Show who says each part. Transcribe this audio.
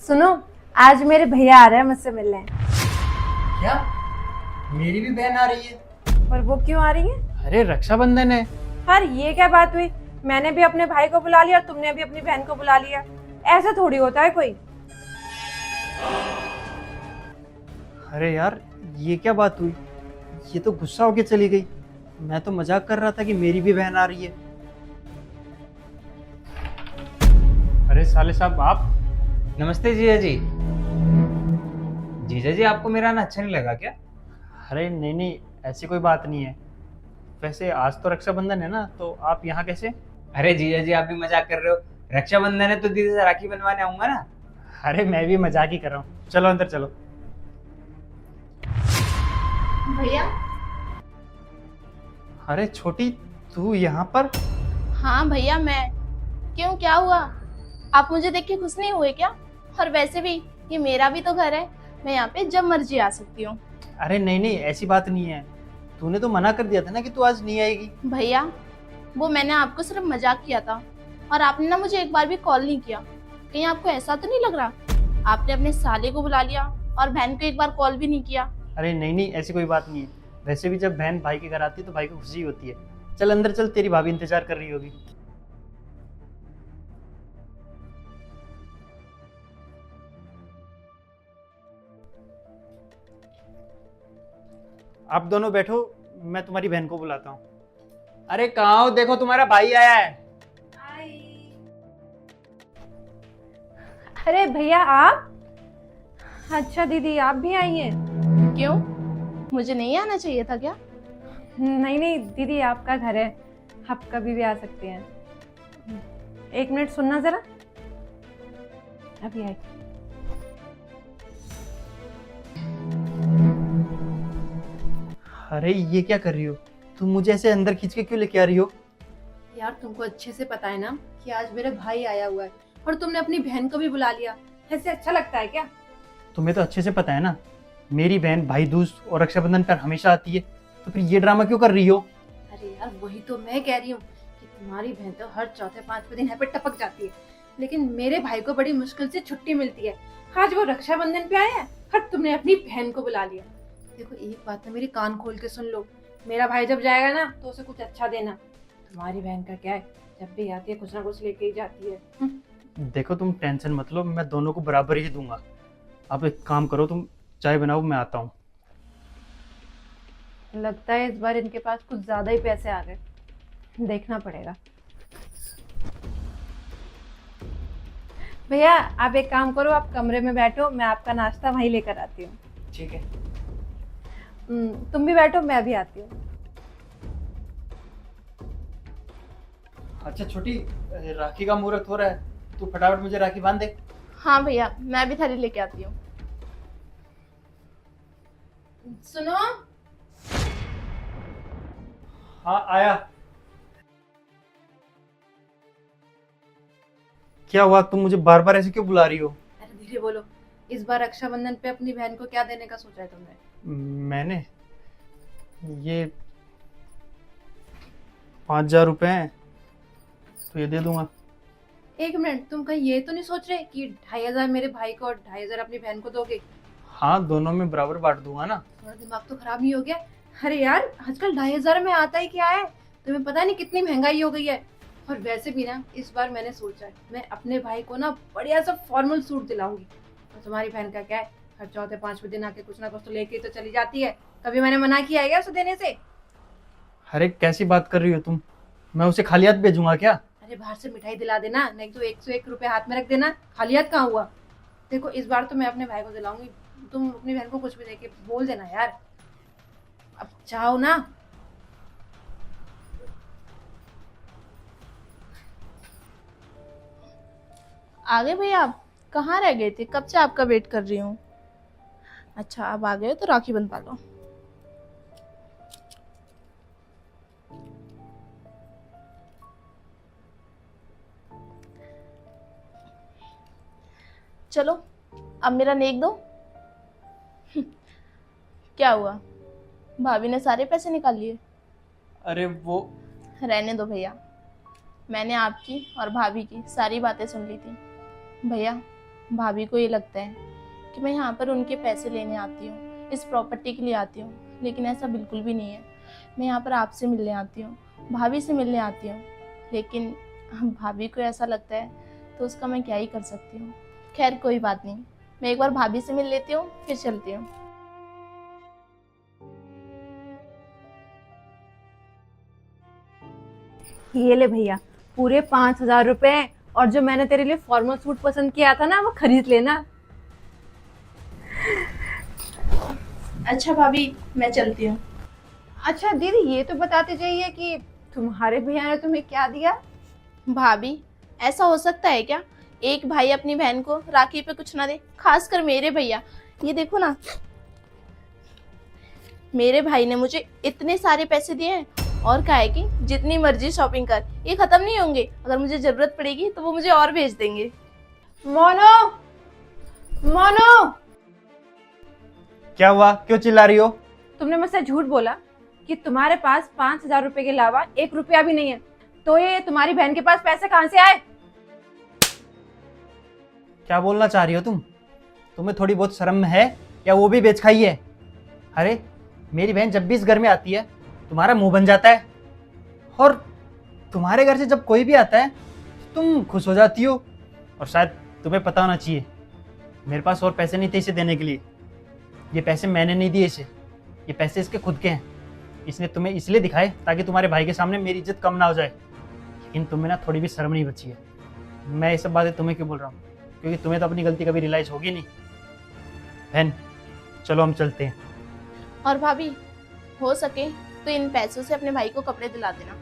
Speaker 1: सुनो, आज मेरे भैया आ रहे हैं मुझसे मिलने।
Speaker 2: क्या? मेरी भी बहन आ रही है?
Speaker 1: पर वो क्यों आ रही है?
Speaker 2: अरे रक्षाबंधन है।
Speaker 1: पर ये क्या बात हुई? मैंने भी अपने भाई को बुला लिया और तुमने भी अपनी बहन को बुला लिया। ऐसा थोड़ी होता है कोई।
Speaker 2: अरे यार, ये क्या बात हुई? ये तो गुस्सा होके चली गई। मैं तो मजाक कर रहा था कि मेरी भी बहन आ रही है।
Speaker 3: अरे साले साहब आप।
Speaker 4: नमस्ते जीजा जी। जीजा जी आपको मेरा आना अच्छा नहीं लगा क्या?
Speaker 2: अरे नहीं नहीं, ऐसी कोई बात नहीं है। वैसे आज तो रक्षाबंधन है ना, तो आप यहाँ कैसे?
Speaker 4: अरे जीजा जी आप भी मजाक कर रहे हो। रक्षाबंधन है तो दीदी से राखी बनवाने आऊंगा ना।
Speaker 2: अरे मैं भी मजाक ही कर रहा हूँ। चलो अंदर चलो।
Speaker 5: भैया।
Speaker 2: अरे छोटी, तू यहाँ पर?
Speaker 5: हाँ भैया मैं। क्यों, क्या हुआ? आप मुझे देख के खुश नहीं हुए क्या? और वैसे भी ये मेरा भी तो घर है, मैं यहाँ पे जब मर्जी आ सकती हूँ।
Speaker 2: अरे नहीं नहीं, ऐसी बात नहीं है। तूने तो मना कर दिया था ना कि तू आज नहीं आएगी।
Speaker 5: भैया वो मैंने आपको सिर्फ मजाक किया था और आपने ना मुझे एक बार भी कॉल नहीं किया। कहीं आपको ऐसा तो नहीं लग रहा? आपने अपने साले को बुला लिया और बहन को एक बार कॉल भी नहीं किया।
Speaker 2: अरे नहीं नहीं, ऐसी कोई बात नहीं है। वैसे भी जब बहन भाई के घर आती है तो भाई को खुशी होती है। चल अंदर चल, तेरी भाभी इंतजार कर रही होगी। आप दोनों बैठो, मैं तुम्हारी बहन को बुलाता हूँ।
Speaker 4: अरे कहाँ हो? देखो तुम्हारा भाई आया है।
Speaker 1: अरे भैया आप? अच्छा दीदी आप भी आई हैं?
Speaker 5: क्यों, मुझे नहीं आना चाहिए था क्या?
Speaker 1: नहीं नहीं दीदी, आपका घर है, आप कभी भी आ सकते हैं। एक मिनट सुनना जरा, अभी आई।
Speaker 2: अरे ये क्या कर रही हो तुम? मुझे ऐसे अंदर खींच के क्यों लेके आ रही हो?
Speaker 1: यार तुमको अच्छे से पता है ना कि आज मेरा भाई आया हुआ है और तुमने अपनी बहन को भी बुला लिया। ऐसे अच्छा लगता है क्या?
Speaker 2: तुम्हें तो अच्छे से पता है ना, मेरी बहन भाई दूज और रक्षाबंधन पर हमेशा आती है, तो फिर ये ड्रामा क्यों कर रही हो?
Speaker 1: अरे यार वही तो मैं कह रही हूँ कि तुम्हारी बहन तो हर चौथे पांचवें दिन यहाँ पे टपक जाती है, लेकिन मेरे भाई को बड़ी मुश्किल से छुट्टी मिलती है। आज वो रक्षाबंधन पे आया है और तुमने अपनी बहन को बुला लिया। देखो एक बात है, मेरी कान खोल के सुन लो, मेरा भाई जब जाएगा ना तो उसे कुछ अच्छा देना। तुम्हारी बहन का क्या है, जब भी आती है कुछ ना कुछ लेके ही जाती है।
Speaker 2: देखो तुम टेंशन मत लो, मैं दोनों को बराबर ही दूंगा। आप एक काम करो, तुम चाय बनाओ, मैं आता हूँ।
Speaker 1: लगता है इस बार इनके पास कुछ ज्यादा ही पैसे आ गए, देखना पड़ेगा। भैया आप एक काम करो, आप कमरे में बैठो, मैं आपका नाश्ता वहीं लेकर आती हूँ।
Speaker 2: ठीक है।
Speaker 1: तुम भी बैठो, मैं भी आती हूँ।
Speaker 2: अच्छा छोटी, राखी का मुहूर्त हो रहा है, तू फटाफट मुझे राखी बांध दे।
Speaker 5: हाँ भैया मैं भी थाली लेके आती हूँ।
Speaker 1: सुनो।
Speaker 2: हाँ आया। क्या हुआ, तुम मुझे बार बार ऐसे क्यों बुला रही हो?
Speaker 1: अरे धीरे बोलो, इस बार रक्षाबंधन पे अपनी बहन को क्या देने का सोचा है तुमने?
Speaker 2: मैंने ये 5,000 रुपए हैं, तो ये दे दूंगा।
Speaker 1: एक मिनट, तुम कहीं ये तो नहीं सोच रहे कि 2,500 मेरे भाई को और 2,500 अपनी बहन को दोगे?
Speaker 2: हाँ दोनों में बराबर बांट दूंगा ना।
Speaker 1: थोड़ा दिमाग तो खराब नहीं हो गया? अरे यार आजकल 2,500 में आता ही क्या है, तुम्हें पता नहीं कितनी महंगाई हो गई है। और वैसे भी ना इस बार मैंने सोचा है मैं अपने भाई को ना बढ़िया सा फॉर्मल सूट दिलाऊंगी। और तुम्हारी बहन का क्या है, हर चौथे पांचवें दिन आके कुछ ना कुछ तो लेके तो चली जाती है। कभी मैंने मना किया है क्या उसे देने से?
Speaker 2: अरे कैसी बात कर रही हो तुम? मैं उसे खाली हाथ भेजूंगा क्या?
Speaker 1: अरे बाहर से मिठाई दिला देना, नहीं तो 101 रुपए हाथ में रख देना। खाली हाथ कहाँ हुआ? देखो इस बार तो मैं अपने भाई को दिलाऊंगी, तुम अपनी बहन को कुछ भी देके बोल देना यार। अब चाहो ना।
Speaker 5: आ गए भैया? आप कहाँ रह गए थे? कब से आपका वेट कर रही हूँ। अच्छा आप आ गए हो तो राखी बंधवा लो। चलो अब मेरा नेक दो। क्या हुआ, भाभी ने सारे पैसे निकाल लिए?
Speaker 2: अरे वो
Speaker 5: रहने दो भैया, मैंने आपकी और भाभी की सारी बातें सुन ली थी। भैया भाभी को ये लगता है कि मैं यहाँ पर उनके पैसे लेने आती हूँ, इस प्रॉपर्टी के लिए आती हूँ, लेकिन ऐसा बिल्कुल भी नहीं है। मैं यहाँ पर आपसे मिलने आती हूँ, भाभी से मिलने आती हूँ, लेकिन भाभी को ऐसा लगता है तो उसका मैं क्या ही कर सकती हूँ। खैर कोई बात नहीं, मैं एक बार भाभी से मिल लेती हूँ, फिर चलती हूँ।
Speaker 1: ये ले भैया, पूरे 5,000 रुपए, और जो मैंने तेरे लिए फॉर्मल सूट पसंद किया था ना, वो खरीद लेना।
Speaker 5: अच्छा भाभी, मैं चलती हूँ।
Speaker 1: अच्छा दीदी, ये तो बताते जाइए कि तुम्हारे भैया ने तुम्हें क्या दिया?
Speaker 5: भाभी, ऐसा हो सकता है क्या एक भाई अपनी बहन को राखी पे कुछ ना दे, खासकर मेरे भैया। ये देखो ना, मेरे भाई ने मुझे इतने सारे पैसे दिए हैं और कहा है कि जितनी मर्जी शॉपिंग कर, ये खत्म नहीं होंगे, अगर मुझे जरूरत पड़ेगी तो वो मुझे और भेज देंगे।
Speaker 1: मोनो, मोनो,
Speaker 2: क्या हुआ, क्यों चिल्ला रही हो?
Speaker 1: तुमने मुझसे झूठ बोला कि तुम्हारे पास 5,000 रुपए के अलावा 1 रुपया भी नहीं है, तो ये तुम्हारी बहन के पास पैसे कहाँ से आए?
Speaker 2: क्या बोलना चाह रही हो तुम? तुम्हें थोड़ी बहुत शर्म है या वो भी बेच खाई है? अरे मेरी बहन जब भी इस घर में आती है तुम्हारा मुंह बन जाता है, और तुम्हारे घर से जब कोई भी आता है तुम खुश हो जाती हो। और शायद तुम्हें पता होना चाहिए, मेरे पास और पैसे नहीं थे इसे देने के लिए। ये पैसे मैंने नहीं दिए इसे, ये पैसे इसके खुद के हैं। इसने तुम्हें इसलिए दिखाए ताकि तुम्हारे भाई के सामने मेरी इज्जत कम ना हो जाए, लेकिन तुम्हें ना थोड़ी भी शर्म नहीं बची है। मैं ये सब बातें तुम्हें क्यों बोल रहा हूँ, क्योंकि तुम्हें तो अपनी गलती कभी रियलाइज होगी नहीं। बहन चलो हम चलते हैं।
Speaker 5: और भाभी, हो सके तो इन पैसों से अपने भाई को कपड़े दिला देना।